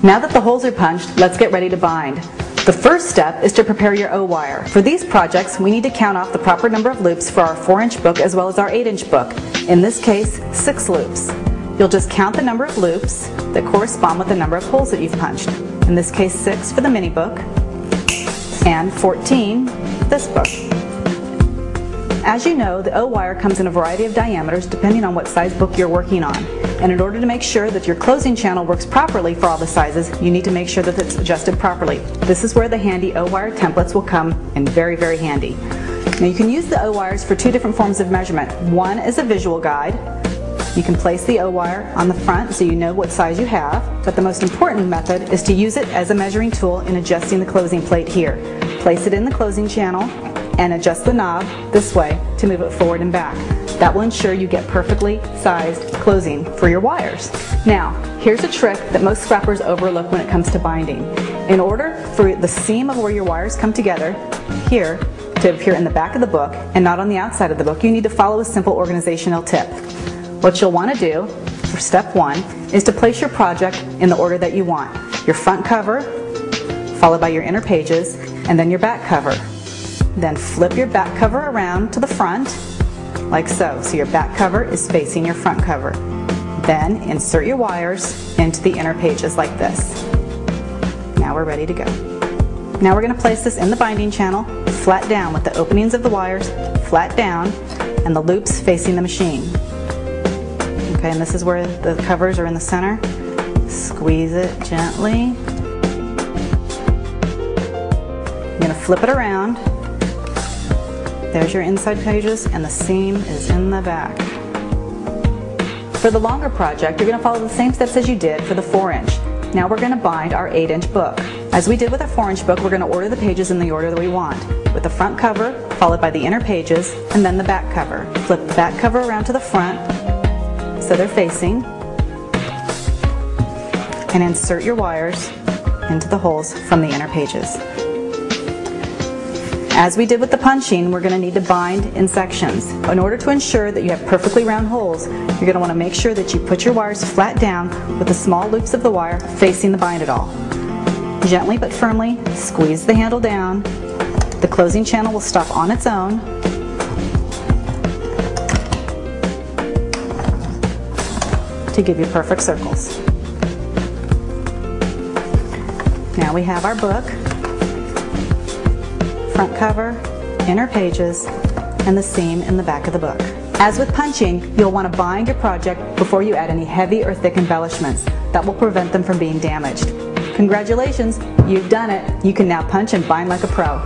Now that the holes are punched, let's get ready to bind. The first step is to prepare your O-wire. For these projects, we need to count off the proper number of loops for our 4-inch book as well as our 8-inch book. In this case, 6 loops. You'll just count the number of loops that correspond with the number of holes that you've punched. In this case, 6 for the mini book and 14 this book. As you know, the O-wire comes in a variety of diameters depending on what size book you're working on. And in order to make sure that your closing channel works properly for all the sizes, you need to make sure that it's adjusted properly. This is where the handy O-wire templates will come in very, very handy. Now you can use the O-wires for 2 different forms of measurement. One is a visual guide. You can place the O-wire on the front so you know what size you have, but the most important method is to use it as a measuring tool in adjusting the closing plate here. Place it in the closing channel and adjust the knob this way to move it forward and back. That will ensure you get perfectly sized closing for your wires. Now, here's a trick that most scrappers overlook when it comes to binding. In order for the seam of where your wires come together here to appear in the back of the book and not on the outside of the book, you need to follow a simple organizational tip. What you'll want to do for step 1 is to place your project in the order that you want. Your front cover, followed by your inner pages, and then your back cover. Then flip your back cover around to the front, like so. So your back cover is facing your front cover. Then insert your wires into the inner pages like this. Now we're ready to go. Now we're going to place this in the binding channel, flat down with the openings of the wires flat down and the loops facing the machine. Okay, and this is where the covers are in the center. Squeeze it gently. You're going to flip it around. There's your inside pages and the seam is in the back. For the longer project, you're going to follow the same steps as you did for the 4-inch. Now we're going to bind our 8-inch book. As we did with our 4-inch book, we're going to order the pages in the order that we want, with the front cover followed by the inner pages and then the back cover. Flip the back cover around to the front so they're facing, and insert your wires into the holes from the inner pages. As we did with the punching, we're going to need to bind in sections. In order to ensure that you have perfectly round holes, you're going to want to make sure that you put your wires flat down with the small loops of the wire facing the bind it all. Gently but firmly squeeze the handle down. The closing channel will stop on its own. To give you perfect circles. Now we have our book, front cover, inner pages, and the seam in the back of the book. As with punching, you'll want to bind your project before you add any heavy or thick embellishments. That will prevent them from being damaged. Congratulations, you've done it. You can now punch and bind like a pro.